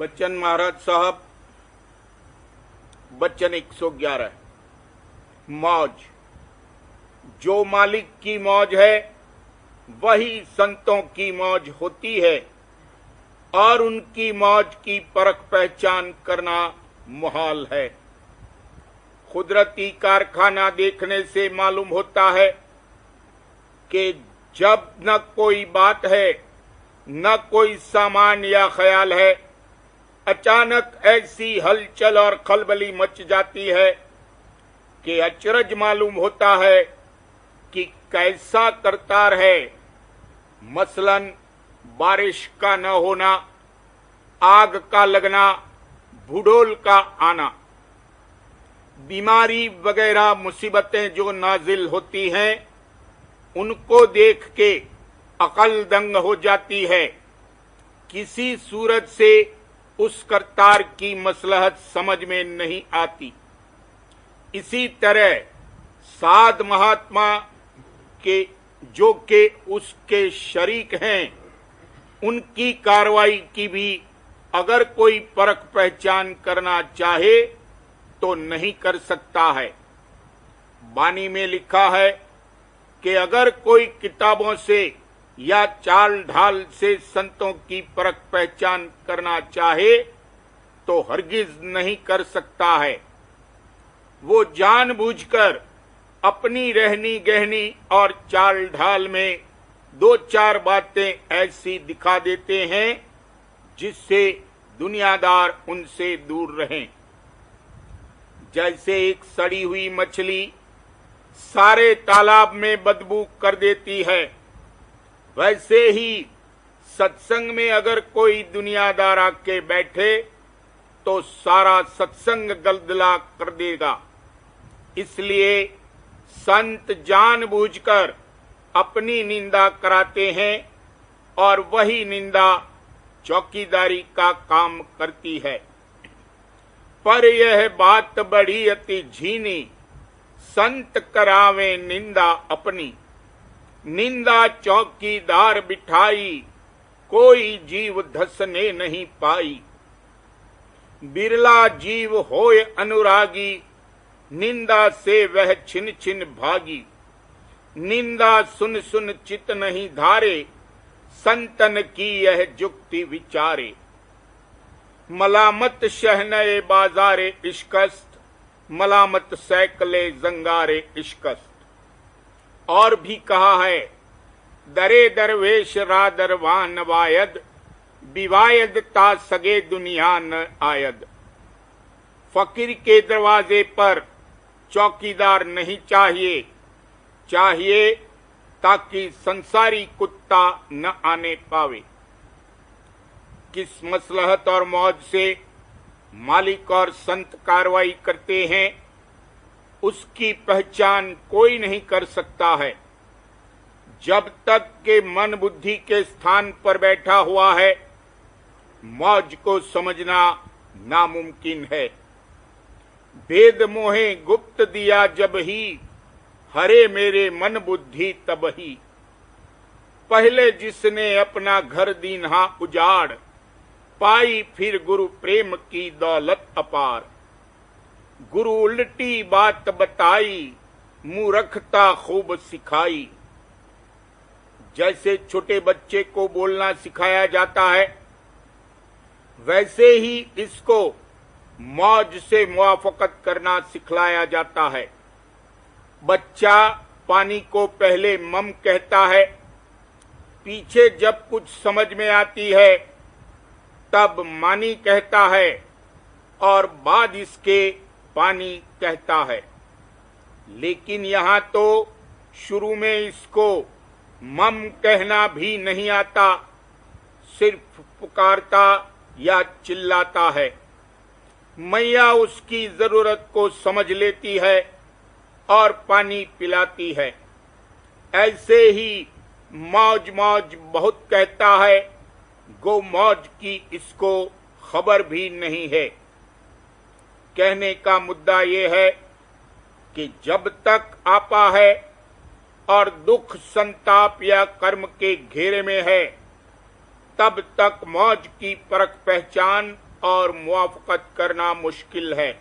बच्चन महाराज साहब, बच्चन 111। मौज। जो मालिक की मौज है वही संतों की मौज होती है और उनकी मौज की परख पहचान करना मुहाल है। कुदरती कारखाना देखने से मालूम होता है कि जब न कोई बात है न कोई सामान या ख्याल है, अचानक ऐसी हलचल और खलबली मच जाती है कि अचरज मालूम होता है कि कैसा करतार है। मसलन बारिश का न होना, आग का लगना, भूडोल का आना, बीमारी वगैरह मुसीबतें जो नाजिल होती हैं, उनको देख के अकल दंग हो जाती है। किसी सूरत से उस करतार की मसलहत समझ में नहीं आती। इसी तरह साध महात्मा के जो के उसके शरीक हैं, उनकी कार्रवाई की भी अगर कोई परख पहचान करना चाहे तो नहीं कर सकता है। बानी में लिखा है कि अगर कोई किताबों से या चाल ढाल से संतों की परख पहचान करना चाहे तो हरगिज नहीं कर सकता है। वो जानबूझकर अपनी रहनी गहनी और चाल ढाल में दो चार बातें ऐसी दिखा देते हैं जिससे दुनियादार उनसे दूर रहें। जैसे एक सड़ी हुई मछली सारे तालाब में बदबू कर देती है, वैसे ही सत्संग में अगर कोई दुनियादार आके बैठे तो सारा सत्संग गलगला कर देगा। इसलिए संत जानबूझकर अपनी निंदा कराते हैं और वही निंदा चौकीदारी का काम करती है। पर यह बात बड़ी अति झीनी, संत करावे निंदा अपनी। निंदा चौकीदार बिठाई, कोई जीव धसने नहीं पाई। बिरला जीव होय अनुरागी, निंदा से वह छिन छिन भागी। निंदा सुन सुन चित नहीं धारे, संतन की यह जुक्ति विचारे। मलामत शहनए बाजारे इश्कस्त, मलामत सैकले जंगारे इश्कस्त। और भी कहा है, दरे दरवेश रादरवान वायद, विवायद ता सगे दुनिया न आयद। फकीर के दरवाजे पर चौकीदार नहीं चाहिए, चाहिए ताकि संसारी कुत्ता न आने पावे। किस मसलहत और मौज से मालिक और संत कार्रवाई करते हैं, उसकी पहचान कोई नहीं कर सकता है। जब तक के मन बुद्धि के स्थान पर बैठा हुआ है, मौज को समझना नामुमकिन है। भेद मोहे गुप्त दिया जब ही, हरे मेरे मन बुद्धि तब ही। पहले जिसने अपना घर दीन्हा उजाड़, पाई फिर गुरु प्रेम की दौलत अपार। गुरु उल्टी बात बताई, मूर्खता खूब सिखाई। जैसे छोटे बच्चे को बोलना सिखाया जाता है, वैसे ही इसको मौज से मुआफकत करना सिखलाया जाता है। बच्चा पानी को पहले मम कहता है, पीछे जब कुछ समझ में आती है तब मानी कहता है और बाद इसके पानी कहता है। लेकिन यहाँ तो शुरू में इसको मम कहना भी नहीं आता, सिर्फ पुकारता या चिल्लाता है। मैया उसकी जरूरत को समझ लेती है और पानी पिलाती है। ऐसे ही मौज मौज बहुत कहता है, गो मौज की इसको खबर भी नहीं है। कहने का मुद्दा ये है कि जब तक आपा है और दुख संताप या कर्म के घेरे में है, तब तक मौज की परख पहचान और मुआफकत करना मुश्किल है।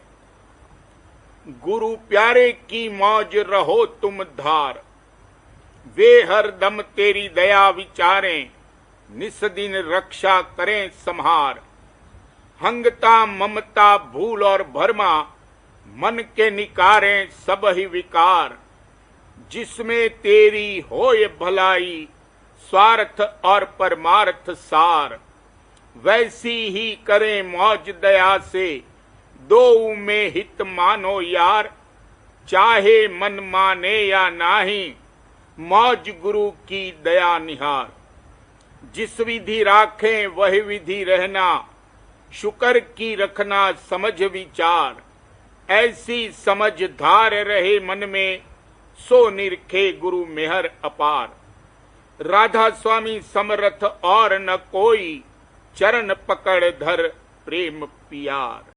गुरु प्यारे की मौज रहो तुम धार, वे हर दम तेरी दया विचारें, निस दिन रक्षा करें संहार। हंगता ममता भूल और भरमा, मन के निकारें सब ही विकार। जिसमें तेरी होए भलाई, स्वार्थ और परमार्थ सार। वैसी ही करें मौज दया से, दो में हित मानो यार। चाहे मन माने या नाही, मौज गुरु की दया निहार। जिस विधि राखें वही विधि रहना, शुक्र की रखना समझ विचार। ऐसी समझ धार रहे मन में, सो निरखे गुरु मेहर अपार। राधा स्वामी समरथ और न कोई, चरण पकड़ धर प्रेम पियार।